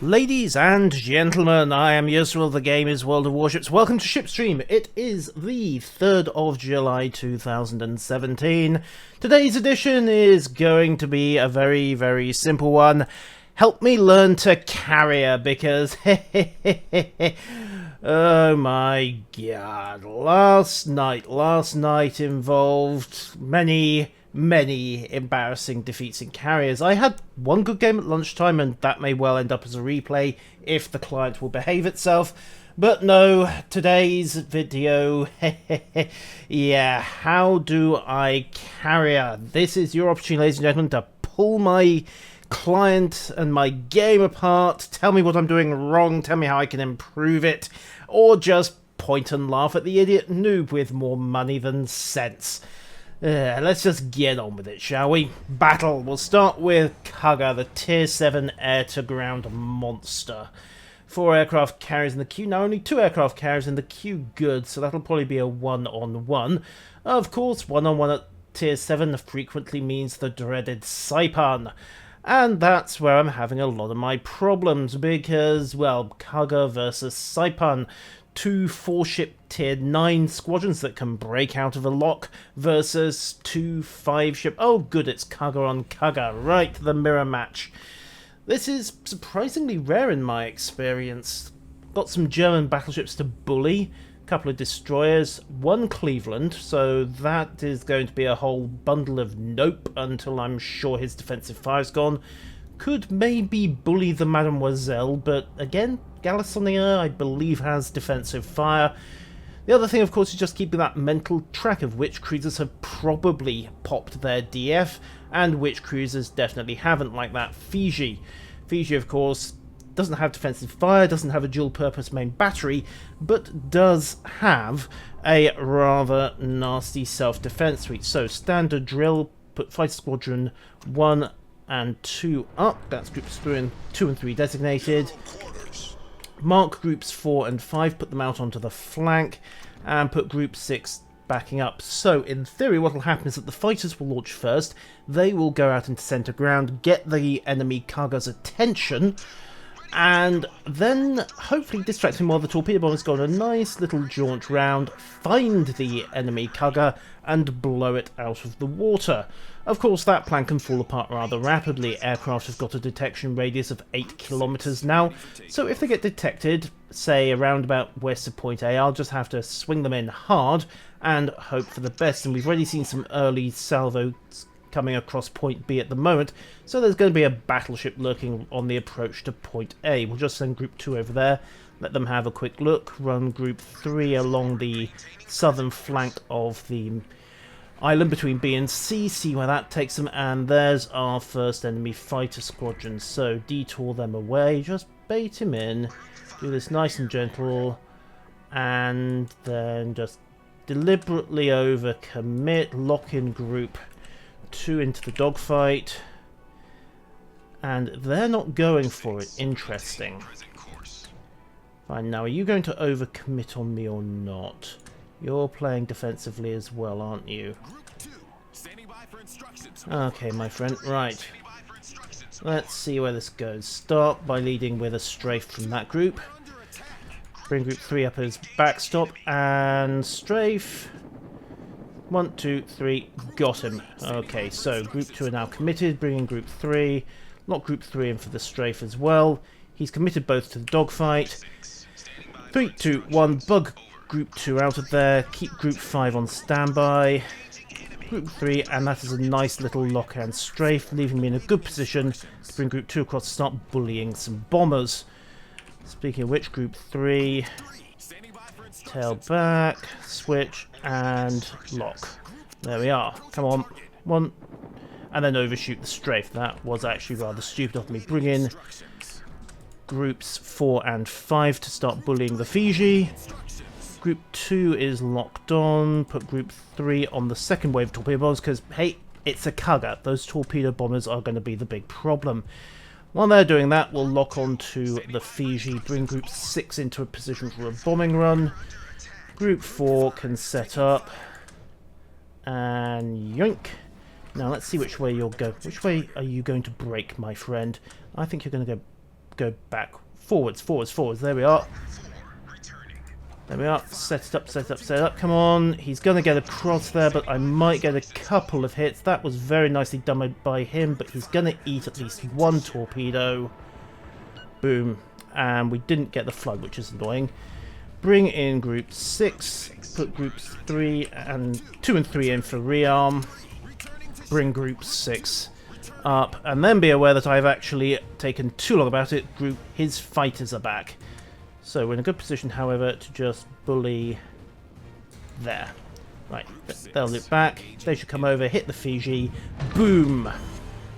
Ladies and gentlemen, I am Yusril, the game is World of Warships. Welcome to Shipstream. It is the 3rd of July 2017. Today's edition is going to be a very simple one. Help me learn to carrier because oh my god, last night involved many embarrassing defeats in carriers. I had one good game at lunchtime, and that may well end up as a replay if the client will behave itself. But no, today's video, yeah, how do I carrier? This is your opportunity, ladies and gentlemen, to pull my client and my game apart, tell me what I'm doing wrong, tell me how I can improve it, or just point and laugh at the idiot noob with more money than sense. Let's just get on with it, shall we? Battle. We'll start with Kaga, the Tier 7 air-to-ground monster. 4 aircraft carriers in the queue. Now only 2 aircraft carriers in the queue. Good, so that'll probably be a one-on-one. Of course, one-on-one at Tier 7 frequently means the dreaded Saipan. And that's where I'm having a lot of my problems, because, well, Kaga versus Saipan. 2 4-ship tier 9 squadrons that can break out of a lock versus 2 5-ship... Oh, good, it's Kaga on Kaga. Right, the mirror match. This is surprisingly rare in my experience. Got some German battleships to bully, a couple of destroyers, 1 Cleveland, so that is going to be a whole bundle of nope until I'm sure his defensive fire's gone. Could maybe bully the Mademoiselle, but again, Gallisonier, I believe, has defensive fire. The other thing, of course, is just keeping that mental track of which cruisers have probably popped their DF and which cruisers definitely haven't, like that Fiji. Fiji, of course, doesn't have defensive fire, doesn't have a dual-purpose main battery, but does have a rather nasty self-defense suite. So, standard drill, put Fighter Squadron 1 and 2 up. That's groups 2 and 3 designated. Mark groups 4 and 5, put them out onto the flank, and put group 6 backing up. So, in theory, what will happen is that the fighters will launch first, they will go out into centre ground, get the enemy Kaga's attention, and then hopefully distract him while the torpedo bombers go on a nice little jaunt round, find the enemy Kaga, and blow it out of the water. Of course, that plan can fall apart rather rapidly. Aircraft have got a detection radius of 8 kilometers now, so if they get detected, say around about west of point A, I'll just have to swing them in hard and hope for the best. And we've already seen some early salvos coming across point B at the moment, so there's going to be a battleship lurking on the approach to point A. We'll just send group 2 over there, let them have a quick look, run group 3 along the southern flank of the island between B and C, see where that takes them, and there's our first enemy fighter squadron. So detour them away, just bait him in, do this nice and gentle, and then just deliberately overcommit, lock in group 2 into the dogfight, and they're not going for it. Interesting. Fine, now are you going to overcommit on me or not? You're playing defensively as well, aren't you? Okay, my friend, right. Let's see where this goes. Start by leading with a strafe from that group. Bring group 3 up as backstop, and strafe. 1, 2, 3, got him. Okay, so group 2 are now committed, bringing group 3. Lock group 3 in for the strafe as well. He's committed both to the dogfight. 3, 2, 1, bug group 2 out of there, keep group 5 on standby. Group 3, and that is a nice little lock and strafe, leaving me in a good position to bring group 2 across to start bullying some bombers. Speaking of which, group 3, tail back, switch, and lock. There we are. Come on. 1. And then overshoot the strafe. That was actually rather stupid of me. Bring in groups 4 and 5 to start bullying the Fiji. Group 2 is locked on. Put group 3 on the second wave of torpedo bombers because, hey, it's a Kaga. Those torpedo bombers are going to be the big problem. While they're doing that, we'll lock on to the Fiji, bring group 6 into a position for a bombing run. Group 4 can set up. And yoink. Now let's see which way you'll go. Which way are you going to break, my friend? I think you're going to go go back. Forwards, forwards, forwards. There we are. There we are. Set it up, set it up, set it up. Come on. He's going to get across there, but I might get a couple of hits. That was very nicely done by him, but he's going to eat at least one torpedo. Boom. And we didn't get the flood, which is annoying. Bring in group 6. Put groups 2 and 3 in for rearm. Bring group 6 up, and then be aware that I've actually taken too long about it. His fighters are back. So we're in a good position, however, to just bully there. Right, they'll loop back. They should come over, hit the Fiji. Boom!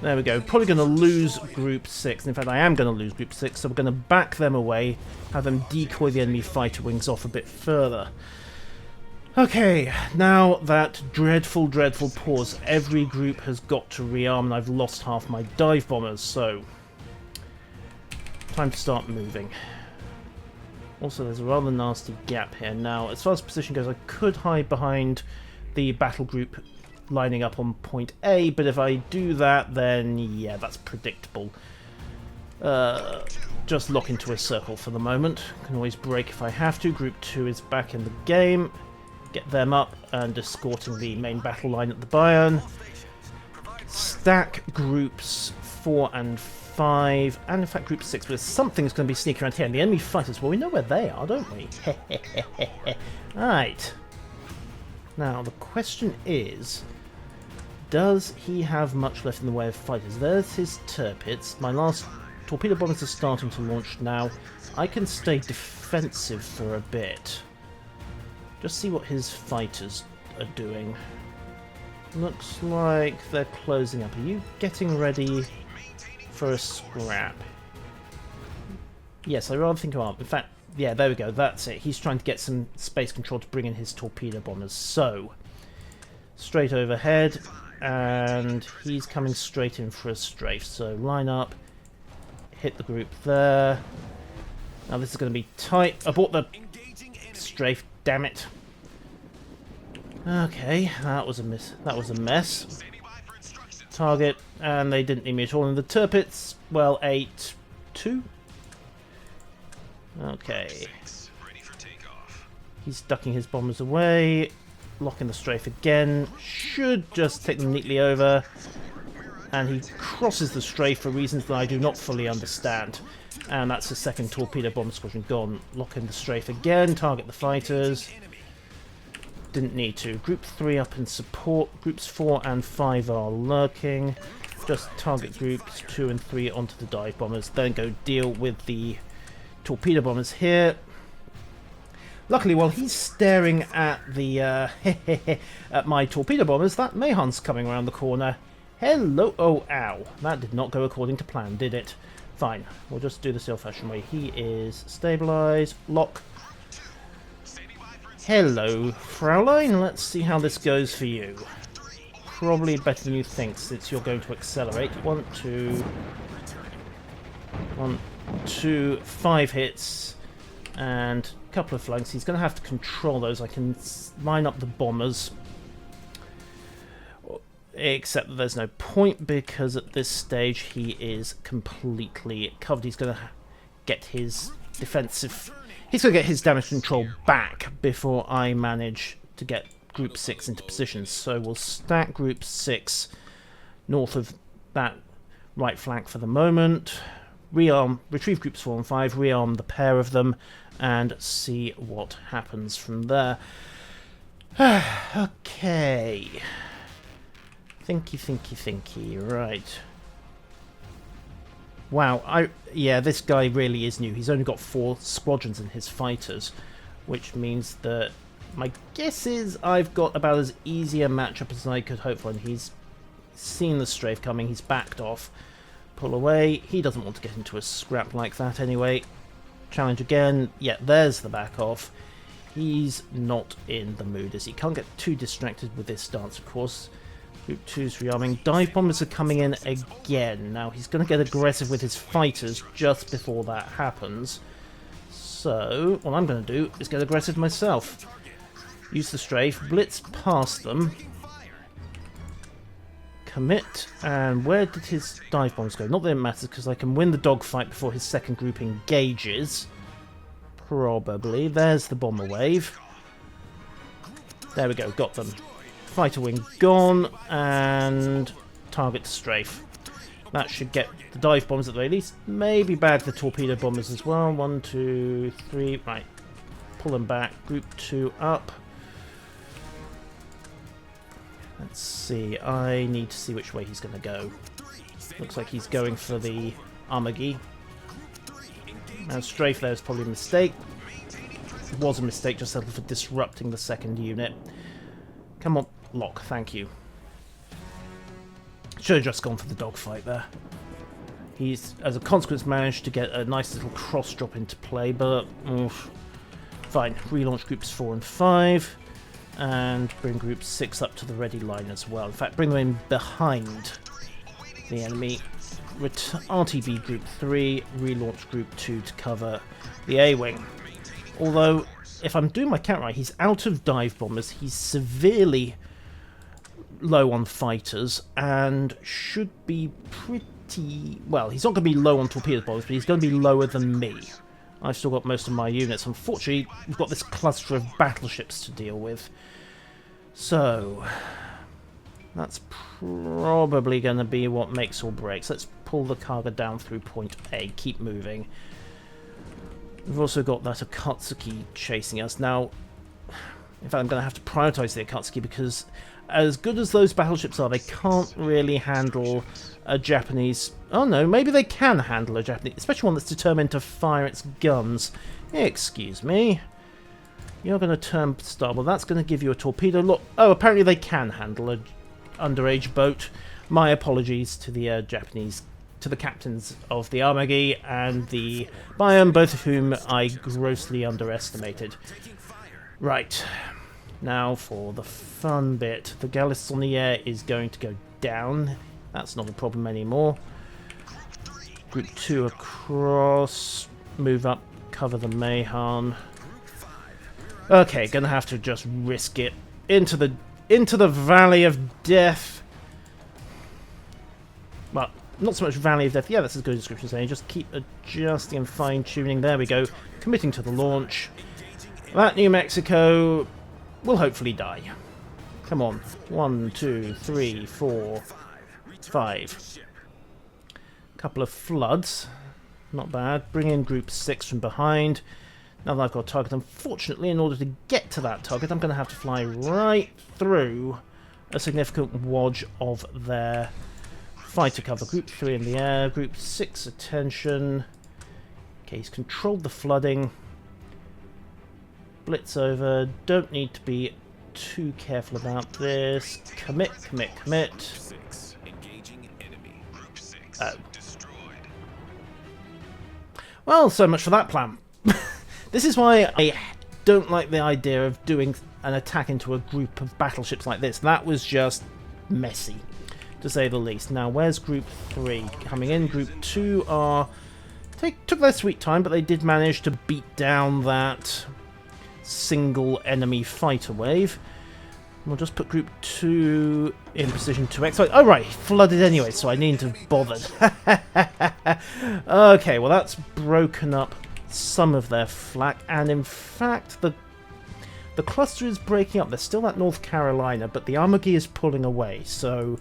There we go. Probably going to lose Group 6. In fact, I am going to lose Group 6, so we're going to back them away, have them decoy the enemy fighter wings off a bit further. Okay, now that dreadful, dreadful pause. Every group has got to rearm, and I've lost half my dive bombers, so time to start moving. Also, there's a rather nasty gap here. Now, as far as position goes, I could hide behind the battle group lining up on point A, but if I do that, then yeah, that's predictable. Just lock into a circle for the moment. Can always break if I have to. Group 2 is back in the game. Get them up and escorting the main battle line at the Bayern. Stack groups 4 and 5, and in fact group 6, but something's going to be sneaking around here. And the enemy fighters, well, we know where they are, don't we? Right. Now, the question is, does he have much left in the way of fighters? There's his Tirpitz. My last torpedo bombers are starting to launch now. I can stay defensive for a bit. Just see what his fighters are doing. Looks like they're closing up. Are you getting ready for a scrap? Yes, I rather think you are. In fact, yeah, there we go. That's it. He's trying to get some space control to bring in his torpedo bombers. So, straight overhead, and he's coming straight in for a strafe. So, line up, hit the group there. Now, this is going to be tight. I bought the strafe. Damn it. Okay, that was a miss. That was a mess. Target, and they didn't need me at all. And the Tirpitz, well, 8-2. Okay. He's ducking his bombers away. Locking the strafe again. Should just take them neatly over. And he crosses the strafe for reasons that I do not fully understand. And that's the second torpedo bomber squadron gone. Lock in the strafe again, target the fighters. Didn't need to. Group 3 up in support. Groups 4 and 5 are lurking. Just target groups 2 and 3 onto the dive bombers. Then go deal with the torpedo bombers here. Luckily, while he's staring at the at my torpedo bombers, that Mahon's coming around the corner. Hello! Oh, ow. That did not go according to plan, did it? Fine. We'll just do this the old-fashioned way. He is stabilised. Lock. Hello, Fraulein. Let's see how this goes for you. Probably better than you think, since you're going to accelerate. 1, 2, 5 hits. And a couple of flanks. He's going to have to control those. I can line up the bombers. Except that there's no point, because at this stage he is completely covered. He's going to get his defensive... He's going to get his damage control back before I manage to get Group 6 into position. So we'll stack Group 6 north of that right flank for the moment. Rearm, retrieve Groups 4 and 5, rearm the pair of them, and see what happens from there. Okay... Thinky, right. Wow, yeah, this guy really is new. He's only got 4 squadrons in his fighters, which means that my guess is I've got about as easy a matchup as I could hope for, and he's seen the strafe coming, he's backed off. Pull away, he doesn't want to get into a scrap like that anyway. Challenge again, yeah, there's the back off. He's not in the mood, as he can't get too distracted with this stance, of course. Group 2's rearming. Dive bombers are coming in again. Now, he's going to get aggressive with his fighters just before that happens. So, what I'm going to do is get aggressive myself. Use the strafe, blitz past them. Commit. And where did his dive bombs go? Not that it matters, because I can win the dogfight before his second group engages. Probably. There's the bomber wave. There we go, got them. Fighter wing gone, and target to strafe. That should get the dive bombs at the very least. Maybe bag the torpedo bombers as well. 1, 2, 3. Right. Pull them back. Group 2 up. Let's see. I need to see which way he's going to go. Looks like he's going for the Armagi. And strafe there is probably a mistake. It was a mistake, just settled for disrupting the second unit. Come on, lock, thank you. Should have just gone for the dogfight there. He's, as a consequence, managed to get a nice little cross drop into play, but fine. Relaunch groups 4 and 5, and bring group 6 up to the ready line as well. In fact, bring them in behind the enemy. RTB group 3, relaunch group 2 to cover the A-wing. Although, if I'm doing my count right, he's out of dive bombers, he's severely low on fighters, and should be pretty... well, he's not going to be low on torpedo bombers, but he's going to be lower than me. I've still got most of my units. Unfortunately, we've got this cluster of battleships to deal with. So, that's probably going to be what makes or breaks. Let's pull the Kaga down through point A, keep moving. We've also got that Akatsuki chasing us. Now, in fact, I'm going to have to prioritize the Akatsuki because as good as those battleships are, they can't really handle a Japanese... oh no, maybe they can handle a Japanese... especially one that's determined to fire its guns. Excuse me. You're going to turn starboard. That's going to give you a torpedo. Look, oh, apparently they can handle a underage boat. My apologies to the Japanese... to the captains of the Armagi and the Bayern, both of whom I grossly underestimated. Right, now for the fun bit. The Galissoniere is going to go down. That's not a problem anymore. Group 2 across, move up, cover the Mayhan. Okay, gonna have to just risk it into the Valley of Death. Well, not so much Valley of Death. Yeah, that's a good description saying. Just keep adjusting and fine-tuning. There we go. Committing to the launch. That New Mexico will hopefully die. Come on. 1, 2, 3, 4, 5. Couple of floods. Not bad. Bring in group 6 from behind. Now that I've got a target, unfortunately, in order to get to that target, I'm going to have to fly right through a significant wodge of their fighter cover. Group 3 in the air, Group 6 attention. Okay, he's controlled the flooding. Blitz over. Don't need to be too careful about this. Commit, commit, commit. Oh. Well, so much for that plan. This is why I don't like the idea of doing an attack into a group of battleships like this. That was just messy, to say the least. Now, where's Group 3? Coming in, Group 2 are... took their sweet time, but they did manage to beat down that single enemy fighter wave. We'll just put Group 2 in position 2x. Oh, right, flooded anyway, so I needn't have bothered. Okay, well, that's broken up some of their flak, and in fact, the cluster is breaking up. There's still at North Carolina, but the Armagi is pulling away, so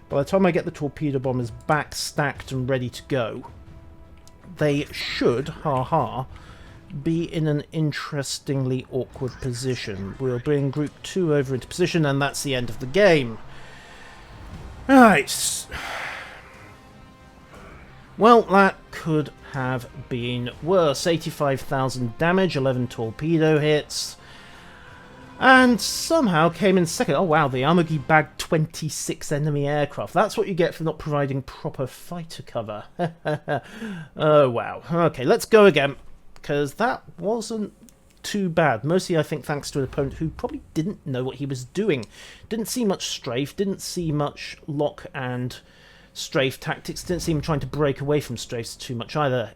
by the time I get the torpedo bombers back stacked and ready to go, they should, ha-ha, be in an interestingly awkward position. We'll bring Group 2 over into position, and that's the end of the game. Right. Well, that could have been worse. 85,000 damage, 11 torpedo hits, and somehow came in second. Oh wow, the Armagi bagged 26 enemy aircraft. That's what you get for not providing proper fighter cover. Oh wow. Okay, let's go again, because that wasn't too bad. Mostly, I think, thanks to an opponent who probably didn't know what he was doing. Didn't see much strafe, didn't see much lock and strafe tactics, didn't seem trying to break away from strafes too much either.